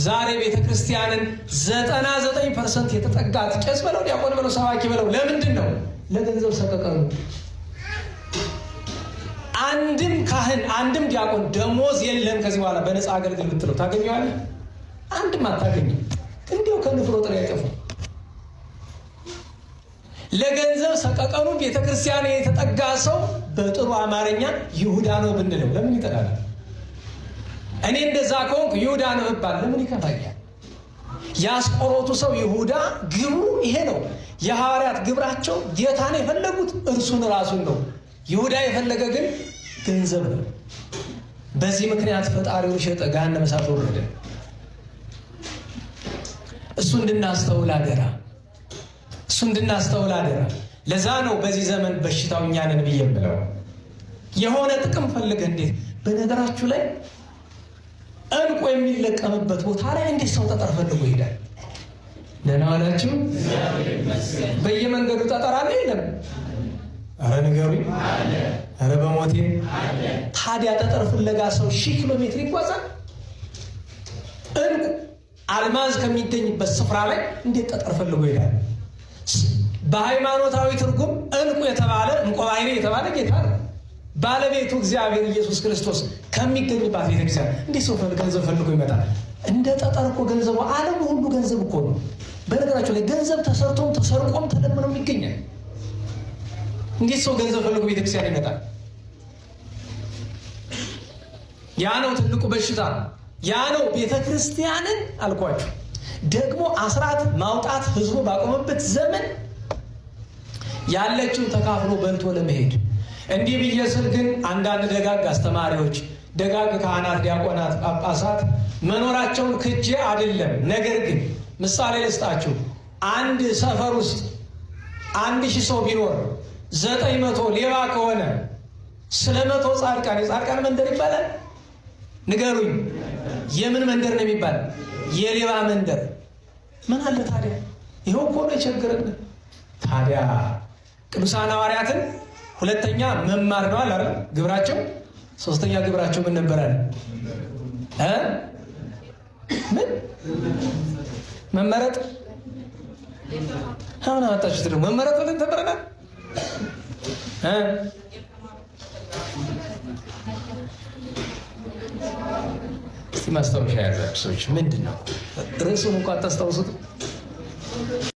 ዛሬ ቤተክርስቲያንን 99% የተጠጋት ቄስ በለው ዲያቆን በለው ሰባኪ በለው ለምንድን ነው? ለገንዘብ ሰቀቀኑ። አንድም ካህን አንድም ዲያቆን ደሞዝ የለም ከዚህ በኋላ በነፃ አገልግል ብትለው ታገኘዋለህ? አንድም አታገኝም። እንዲያው ከንፍሮ ጥሬ አይጠፉ። ለገንዘብ ሰቀቀኑ ቤተክርስቲያን የተጠጋ ሰው በጥሩ አማርኛ ይሁዳ ነው ብንለው ለምን ይጠላል? እኔ እንደዛ ከሆንኩ ይሁዳ ነው እባል ለምን ይከፋኛል? ያስቆሮቱ ሰው ይሁዳ ግብሩ ይሄ ነው። የሐዋርያት ግብራቸው ጌታን የፈለጉት እርሱን ራሱን ነው። ይሁዳ የፈለገ ግን ገንዘብ ነው። በዚህ ምክንያት ፈጣሪው ሸጠ፣ ገሃነመ እሳት ወረደ። እሱ እንድናስተውል አደራ፣ እሱ እንድናስተውል አደራ። ለዛ ነው በዚህ ዘመን በሽታው እኛ ነን ብዬ የምለው። የሆነ ጥቅም ፈልገህ እንዴት በነገራችሁ ላይ እንቁ የሚለቀምበት ቦታ ላይ እንዴት ሰው ጠጠር ፈልጎ ይሄዳል? ደህና ዋላችሁ? በየመንገዱ ጠጠር አለ የለም? አረ ንገሩኝ። አረ በሞቴ። ታዲያ ጠጠር ፍለጋ ሰው 1000 ኪሎ ሜትር ይጓዛል? እንቁ አልማዝ ከሚገኝበት ስፍራ ላይ እንዴት ጠጠር ፈልጎ ይሄዳል? በሃይማኖታዊ ትርጉም እንቁ የተባለ እንቆ ባይሬ የተባለ ጌታ ነው። ባለቤቱ እግዚአብሔር ኢየሱስ ክርስቶስ ከሚገኝባት ቤተክርስቲያን እንዴት ሰው ገንዘብ ፈልጎ ይመጣል? እንደ ጠጠር እኮ ገንዘቡ ዓለም ሁሉ ገንዘብ እኮ ነው። በነገራችሁ ላይ ገንዘብ ተሰርቶም ተሰርቆም ተለምኖም ይገኛል። እንዴት ሰው ገንዘብ ፈልጎ ቤተክርስቲያን ይመጣል? ያ ነው ትልቁ በሽታ። ያ ነው ቤተክርስቲያንን አልኳችሁ ደግሞ አስራት ማውጣት ህዝቡ ባቆመበት ዘመን ያለችው ተካፍሎ በልቶ ለመሄድ። እንዲህ ብዬ ስል ግን አንዳንድ ደጋግ አስተማሪዎች፣ ደጋግ ካህናት፣ ዲያቆናት፣ ጳጳሳት መኖራቸውን ክጄ አይደለም። ነገር ግን ምሳሌ ልስጣችሁ። አንድ ሰፈር ውስጥ 1000 ሰው ቢኖር 900 ሌባ ከሆነ ስለ 100 ጻድቃን የጻድቃን መንደር ይባላል? ንገሩኝ። የምን መንደር ነው የሚባል? የሌባ መንደር። ምን አለ ታዲያ? ይኸው እኮ ነው የቸገረን። ታዲያ ቅዱሳን ሐዋርያትን ሁለተኛ መማር ነው አይደል ግብራቸው? ሶስተኛ ግብራቸው ምን ነበር አለ? ምን መመረጥ? አሁን አጣችሁት ደግሞ መመረጥ ብለን ተመረናል። እስቲ ማስታወሻ ያዛችሁ ሰዎች ምንድን ነው ርዕሱን እንኳን ታስታውሱት?